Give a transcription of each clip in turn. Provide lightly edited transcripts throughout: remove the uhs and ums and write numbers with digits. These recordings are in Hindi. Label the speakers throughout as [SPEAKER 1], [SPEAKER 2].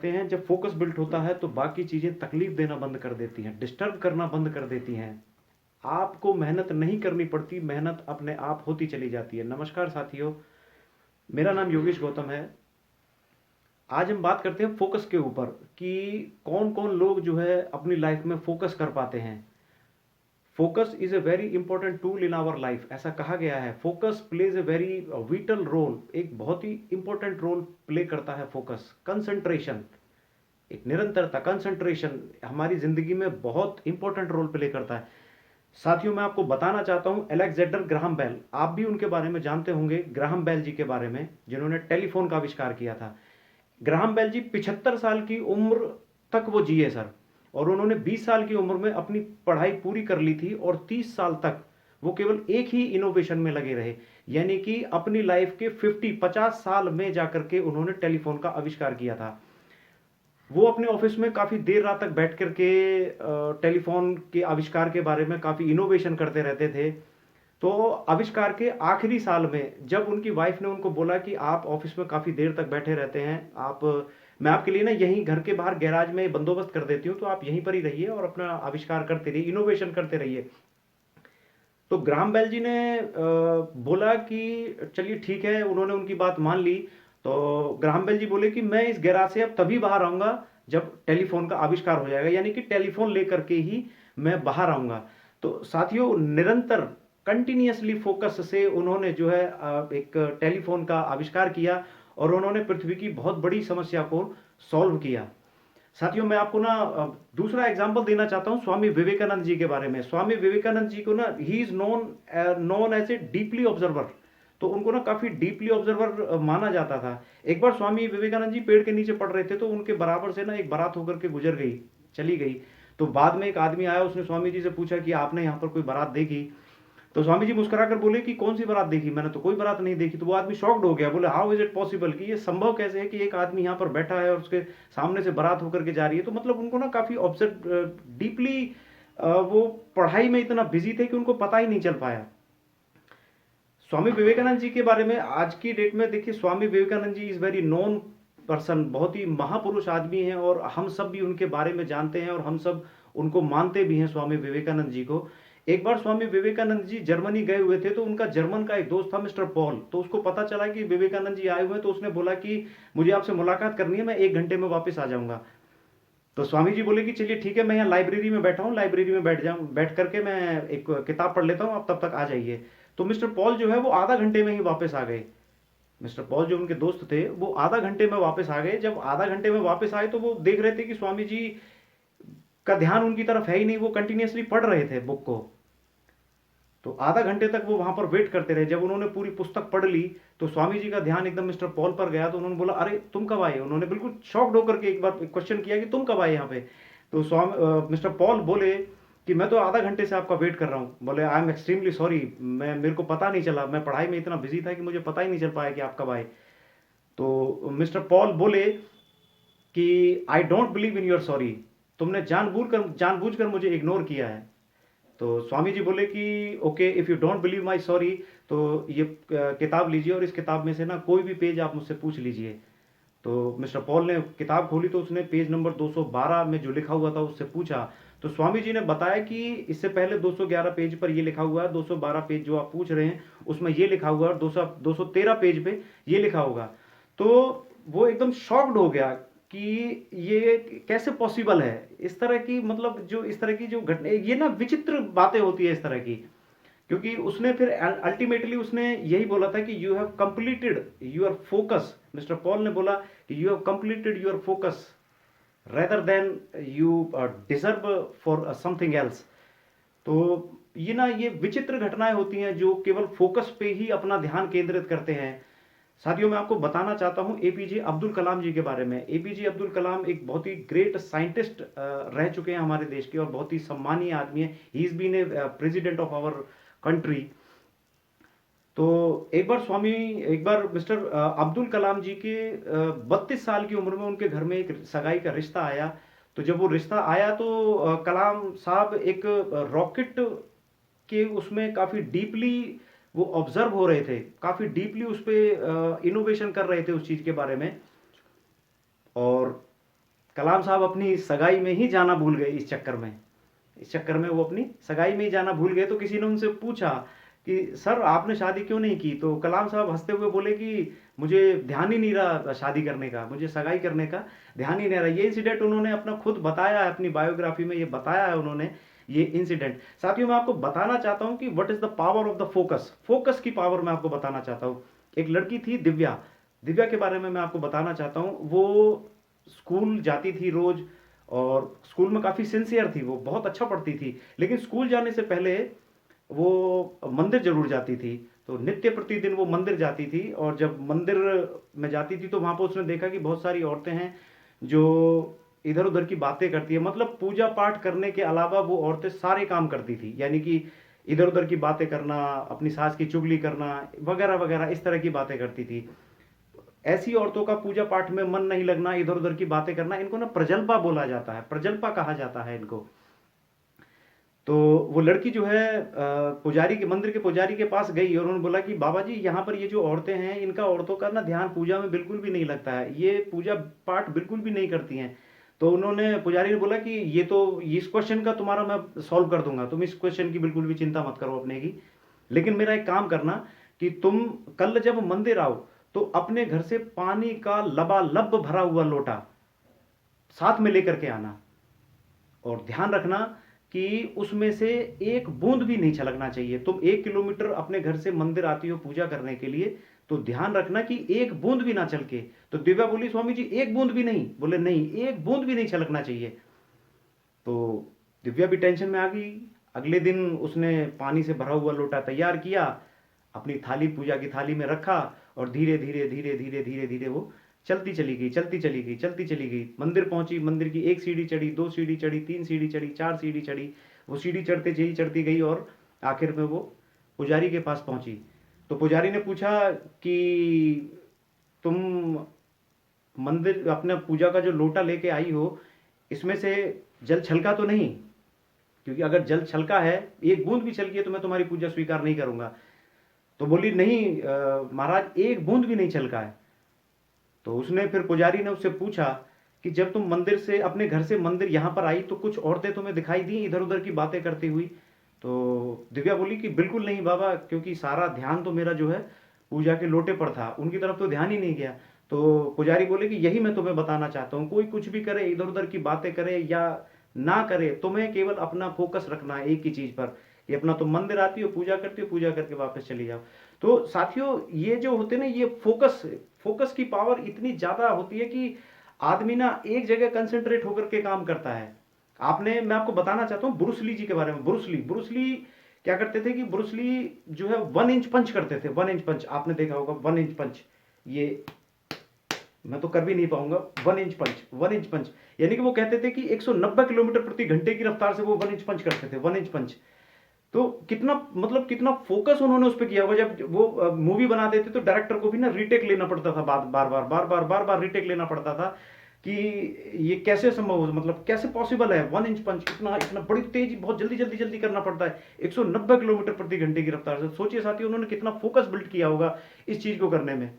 [SPEAKER 1] कहते हैं जब फोकस बिल्ट होता है तो बाकी चीज़ें तकलीफ देना बंद कर देती हैं, डिस्टर्ब करना बंद कर देती हैं। आपको मेहनत नहीं करनी पड़ती, मेहनत अपने आप होती चली जाती है। नमस्कार साथियों, मेरा नाम योगेश गौतम है। आज हम बात करते हैं फोकस के ऊपर कि कौन कौन लोग जो है अपनी लाइफ में फोकस कर पाते हैं। Focus is a very important tool in our life, ऐसा कहा गया है। Focus plays a very vital role, एक बहुत ही इंपॉर्टेंट रोल प्ले करता है फोकस। कंसंट्रेशन, एक निरंतरता, कंसंट्रेशन हमारी जिंदगी में बहुत इंपॉर्टेंट रोल प्ले करता है। साथियों, मैं आपको बताना चाहता हूं अलेक्जेंडर ग्राहम बेल, आप भी उनके बारे में जानते होंगे, ग्राहम बेल जी के बारे में, जिन्होंने टेलीफोन का आविष्कार किया था। ग्राहम बेल जी 75 साल की उम्र तक वो जिए सर, और उन्होंने 20 साल की उम्र में अपनी पढ़ाई पूरी कर ली थी और 30 साल तक वो केवल एक ही इनोवेशन में लगे रहे। यानी कि अपनी लाइफ के 50 साल में जाकर के उन्होंने टेलीफोन का आविष्कार किया था। वो अपने ऑफिस में काफ़ी देर रात तक बैठ करके टेलीफोन के आविष्कार के बारे में काफ़ी इनोवेशन करते रहते थे। तो आविष्कार के आखिरी साल में जब उनकी वाइफ ने उनको बोला कि आप ऑफिस में काफ़ी देर तक बैठे रहते हैं, आप मैं आपके लिए ना यहीं घर के बाहर गैराज में बंदोबस्त कर देती हूँ, तो आप यहीं पर ही रहिए और अपना आविष्कार करते रहिए, इनोवेशन करते रहिए। तो ग्राहम बेल जी ने बोला कि चलिए ठीक है, उन्होंने उनकी बात मान ली। तो ग्राहम बेल जी बोले कि मैं इस गैराज से अब तभी बाहर आऊँगा जब टेलीफोन का आविष्कार हो जाएगा, यानी कि टेलीफोन लेकर के ही मैं बाहर आऊँगा। तो साथियों, निरंतर कंटिन्यूअसली फोकस से उन्होंने जो है एक टेलीफोन का आविष्कार किया और उन्होंने पृथ्वी की बहुत बड़ी समस्या को सॉल्व किया। साथियों, मैं आपको ना दूसरा एग्जांपल देना चाहता हूं स्वामी विवेकानंद जी के बारे में। स्वामी विवेकानंद जी को ना he is known as a deeply observer, तो उनको ना काफी डीपली ऑब्जर्वर माना जाता था। एक बार स्वामी विवेकानंद जी पेड़ के नीचे पड़ रहे थे, तो उनके बराबर से ना एक बारात होकर के गुजर गई, चली गई। तो बाद में एक आदमी आया, उसने स्वामी जी से पूछा कि आपने यहाँ पर कोई बारात देखी? तो स्वामी जी मुस्कुरा कर बोले कि कौन सी बारात देखी, मैंने तो कोई बारात नहीं देखी। तो वो आदमी शॉक्ड हो गया, बोले हाउ इज इट पॉसिबल, कि ये संभव कैसे है कि एक आदमी यहाँ पर बैठा है और उसके सामने से बारात होकर के जा रही है। तो मतलब उनको ना काफी ऑब्जर्व डीपली वो पढ़ाई में इतना बिजी थे कि उनको पता ही नहीं चल पाया। स्वामी विवेकानंद जी के बारे में आज की डेट में देखिए, Swami Vivekananda ji is very known person, बहुत ही महापुरुष आदमी हैं और हम सब भी उनके बारे में जानते हैं और हम सब उनको मानते भी हैं, स्वामी विवेकानंद जी को। एक बार स्वामी विवेकानंद जी जर्मनी गए हुए थे, तो उनका जर्मन का एक दोस्त था मिस्टर पॉल, तो उसको पता चला कि विवेकानंद जी आए हुए हैं, तो उसने बोला कि मुझे आपसे मुलाकात करनी है, मैं 1 घंटे में वापस आ जाऊंगा। तो स्वामी जी बोले कि चलिए ठीक है, मैं यहाँ लाइब्रेरी में बैठा हूँ, लाइब्रेरी में बैठ करके मैं एक किताब पढ़ लेता हूँ, आप तब तक आ जाइए। तो मिस्टर पॉल जो है वो आधा घंटे में ही वापस आ गए। मिस्टर पॉल जो उनके दोस्त थे वो आधा घंटे में वापस आ गए। जब आधा घंटे में वापस आए तो वो देख रहे थे कि स्वामी जी का ध्यान उनकी तरफ है ही नहीं, वो कंटिन्यूअसली पढ़ रहे थे बुक को। तो आधा घंटे तक वो वहां पर वेट करते रहे। जब उन्होंने पूरी पुस्तक पढ़ ली तो स्वामी जी का ध्यान एकदम मिस्टर पॉल पर गया, तो उन्होंने बोला अरे तुम कब आए? उन्होंने बिल्कुल शॉक्ड होकर के एक बार क्वेश्चन किया कि तुम कब आए यहाँ पे? तो स्वामी मिस्टर पॉल बोले कि मैं तो आधा घंटे से आपका वेट कर रहा हूँ। बोले आई एम एक्सट्रीमली सॉरी, मैं मेरे को पता नहीं चला, मैं पढ़ाई में इतना बिजी था कि मुझे पता ही नहीं चल पाया कि आप कब आए। तो मिस्टर पॉल बोले कि I don't believe in your sorry, तुमने जानबूझकर मुझे इग्नोर किया है। तो स्वामी जी बोले कि okay, if you don't believe my sorry, तो ये किताब लीजिए और इस किताब में से ना कोई भी पेज आप मुझसे पूछ लीजिए। तो मिस्टर पॉल ने किताब खोली, तो उसने पेज नंबर 212 में जो लिखा हुआ था उससे पूछा। तो स्वामी जी ने बताया कि इससे पहले 211 पेज पर ये लिखा हुआ है, 212 पेज जो आप पूछ रहे हैं उसमें ये लिखा हुआ है, 213 पेज पे ये लिखा होगा। तो वो एकदम शॉक्ड हो गया कि ये कैसे पॉसिबल है। इस तरह की मतलब जो इस तरह की जो घटना, ये ना विचित्र बातें होती है इस तरह की। क्योंकि उसने फिर अल्टीमेटली उसने यही बोला था कि you have completed your focus. Mister Paul ने बोला कि you have completed your focus rather than you deserve for something else. तो ये विचित्र घटनाएं होती हैं जो केवल फोकस पे ही अपना ध्यान केंद्रित करते हैं। साथियों, मैं आपको बताना चाहता हूं एपीजे अब्दुल कलाम जी के बारे में। एपीजे अब्दुल कलाम एक बहुत ही ग्रेट साइंटिस्ट रह चुके हैं हमारे देश के और बहुत ही सम्मानीय आदमी है। He is been a president of our country. तो एक बार मिस्टर अब्दुल कलाम जी के 32 साल की उम्र में उनके घर में एक सगाई का रिश्ता आया। तो जब वो रिश्ता आया तो कलाम साहब एक रॉकेट के उसमें काफ़ी डीपली वो ऑब्जर्व हो रहे थे, काफ़ी डीपली उस पर इनोवेशन कर रहे थे उस चीज़ के बारे में। और कलाम साहब अपनी सगाई में ही जाना भूल गए इस चक्कर में वो अपनी सगाई में ही जाना भूल गए। तो किसी ने उनसे पूछा कि सर आपने शादी क्यों नहीं की? तो कलाम साहब हंसते हुए बोले कि मुझे ध्यान ही नहीं रहा शादी करने का, मुझे सगाई करने का ध्यान ही नहीं रहा। ये इंसिडेंट उन्होंने अपना खुद बताया है, अपनी बायोग्राफी में ये बताया है उन्होंने ये इंसिडेंट। साथियों मैं आपको बताना चाहता हूं कि what is the power of the focus की पावर मैं आपको बताना चाहता हूं। एक लड़की थी दिव्या, दिव्या के बारे में मैं आपको बताना चाहता हूं। वो स्कूल जाती थी रोज, और स्कूल में काफी सिंसियर थी, वो बहुत अच्छा पढ़ती थी, लेकिन स्कूल जाने से पहले वो मंदिर जरूर जाती थी। तो नित्य प्रतिदिन वो मंदिर जाती थी, और जब मंदिर में जाती थी तो वहां पर उसने देखा कि बहुत सारी औरतें हैं जो इधर उधर की बातें करती है। मतलब पूजा पाठ करने के अलावा वो औरतें सारे काम करती थी, यानी कि इधर उधर की बातें करना, अपनी सास की चुगली करना वगैरह वगैरह, इस तरह की बातें करती थी। ऐसी औरतों का पूजा पाठ में मन नहीं लगना, इधर उधर की बातें करना, इनको ना प्रजल्पा बोला जाता है, प्रजल्पा कहा जाता है इनको। तो वो लड़की जो है पुजारी के मंदिर के पुजारी के पास गई, और उन्होंने बोला कि बाबा जी यहाँ पर ये जो औरतें हैं, इनका औरतों का ना ध्यान पूजा में बिल्कुल भी नहीं लगता है, ये पूजा पाठ बिल्कुल भी नहीं करती हैं। तो उन्होंने पुजारी ने बोला कि ये तो इस क्वेश्चन का तुम्हारा मैं सॉल्व कर दूंगा, तुम इस क्वेश्चन की बिल्कुल भी चिंता मत करो अपने की, लेकिन मेरा एक काम करना कि तुम कल जब मंदिर आओ तो अपने घर से पानी का लबालब भरा हुआ लोटा साथ में लेकर के आना, और ध्यान रखना कि उसमें से एक बूंद भी नहीं छलकना चाहिए। तुम 1 किलोमीटर अपने घर से मंदिर आती हो पूजा करने के लिए, तो ध्यान रखना कि एक बूंद भी ना छलके। तो दिव्या बोली स्वामी जी एक बूंद भी नहीं? बोले नहीं, एक बूंद भी नहीं छलकना चाहिए। तो दिव्या भी टेंशन में आ गई। अगले दिन उसने पानी से भरा हुआ लोटा तैयार किया, अपनी थाली पूजा की थाली में रखा, और धीरे धीरे धीरे धीरे धीरे धीरे वो चलती चली गई, चलती चली गई, चलती चली गई। मंदिर पहुंची, मंदिर की 1 सीढ़ी चढ़ी, 2 सीढ़ी चढ़ी, 3 सीढ़ी चढ़ी, 4 सीढ़ी चढ़ी। वो सीढ़ी चढ़ती गई, और आखिर में वो पुजारी के पास पहुंची। तो पुजारी ने पूछा कि तुम मंदिर अपना पूजा का जो लोटा लेके आई हो, इसमें से जल छलका तो नहीं? क्योंकि अगर जल छलका है, एक बूंद भी छलकी है, तो मैं तुम्हारी पूजा स्वीकार नहीं करूंगा। तो बोली नहीं महाराज, एक बूंद भी नहीं छलका है। तो उसने फिर पुजारी ने उससे पूछा कि जब तुम मंदिर से अपने घर से मंदिर यहां पर आई तो कुछ औरतें तुम्हें दिखाई दी इधर उधर की बातें करती हुई? तो दिव्या बोली कि बिल्कुल नहीं बाबा, क्योंकि सारा ध्यान तो मेरा जो है पूजा के लोटे पर था, उनकी तरफ तो ध्यान ही नहीं गया। तो पुजारी बोले कि यही मैं तुम्हें बताना चाहता हूँ, कोई कुछ भी करे, इधर उधर की बातें करे या ना करे, तुम्हें केवल अपना फोकस रखना है एक ही चीज पर, कि अपना तुम मंदिर आती हो, पूजा करती हो, पूजा करके वापस चली जाओ। तो साथियों ये जो होते ना, ये फोकस की पावर इतनी ज्यादा होती है कि आदमी ना एक जगह कंसंट्रेट होकर के काम करता है। मैं आपको बताना चाहता हूं ब्रूस ली जी के बारे में। ब्रूस ली क्या करते थे कि ब्रूस ली जो है 1 इंच पंच करते थे। 1 इंच पंच आपने देखा होगा, 1 इंच पंच, ये मैं तो कर भी नहीं पाऊंगा। 1 इंच पंच यानी कि वो कहते थे कि 190 किलोमीटर प्रति घंटे की रफ्तार से वो 1 इंच पंच करते थे। 1 इंच पंच, तो कितना मतलब कितना फोकस उन्होंने उस पर किया हुआ। जब वो मूवी बना देते तो डायरेक्टर को भी ना रीटेक लेना पड़ता था, बार बार रीटेक लेना पड़ता था कि ये कैसे संभव हो, मतलब कैसे पॉसिबल है 1 इंच पंच, इतना इतना बड़ी तेज, बहुत जल्दी जल्दी जल्दी करना पड़ता है 190 किलोमीटर प्रति घंटे की रफ्तार से। सोचिए साथियों उन्होंने कितना फोकस बिल्ड किया होगा इस चीज को करने में।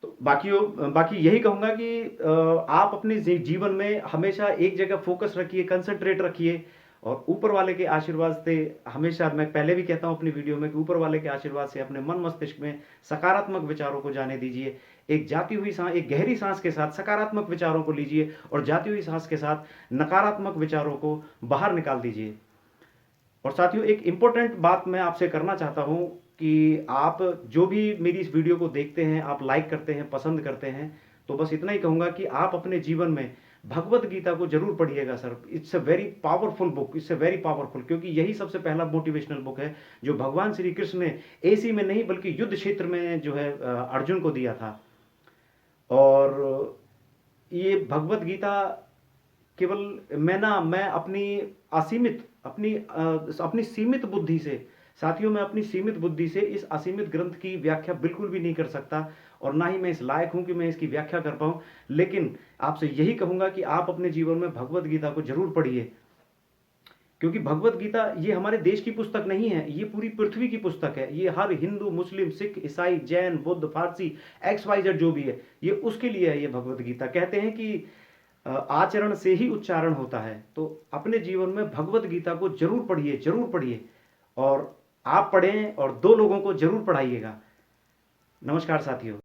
[SPEAKER 1] तो बाकी यही कहूंगा कि आप अपने जीवन में हमेशा एक जगह फोकस रखिए, कंसंट्रेट रखिए, और ऊपर वाले के आशीर्वाद से हमेशा, मैं पहले भी कहता हूं अपनी वीडियो में कि ऊपर वाले के आशीर्वाद से अपने मन मस्तिष्क में सकारात्मक विचारों को जाने दीजिए। एक जाती हुई सांस, एक गहरी सांस के साथ सकारात्मक विचारों को लीजिए, और जाती हुई सांस के साथ नकारात्मक विचारों को बाहर निकाल दीजिए। और साथियों एक इंपॉर्टेंट बात मैं आपसे करना चाहता हूं कि आप जो भी मेरी इस वीडियो को देखते हैं, आप लाइक करते हैं, पसंद करते हैं, तो बस इतना ही कहूंगा कि आप अपने जीवन में भगवत गीता को जरूर पढ़िएगा sir. It's a very powerful book, it's a very powerful, क्योंकि यही सबसे पहला मोटिवेशनल बुक है जो भगवान श्री कृष्ण ने एसी में नहीं बल्कि युद्ध क्षेत्र में जो है अर्जुन को दिया था। और ये भगवत गीता केवल मैं अपनी सीमित बुद्धि से, साथियों मैं अपनी सीमित बुद्धि से इस असीमित ग्रंथ की व्याख्या बिल्कुल भी नहीं कर सकता, और ना ही मैं इस लायक हूं कि मैं इसकी व्याख्या कर पाऊं। लेकिन आपसे यही कहूंगा कि आप अपने जीवन में भगवत गीता को जरूर पढ़िए। क्योंकि भगवत गीता ये हमारे देश की पुस्तक नहीं है, ये पूरी पृथ्वी की पुस्तक है। ये हर हिंदू, मुस्लिम, सिख, ईसाई, जैन, बुद्ध, फारसी, XYZ जो भी है, ये उसके लिए है। ये भगवत गीता कहते हैं कि आचरण से ही उच्चारण होता है। तो अपने जीवन में भगवत गीता को जरूर पढ़िए, जरूर पढ़िए, और आप पढ़ें और 2 लोगों को जरूर पढ़ाइएगा। नमस्कार साथियों।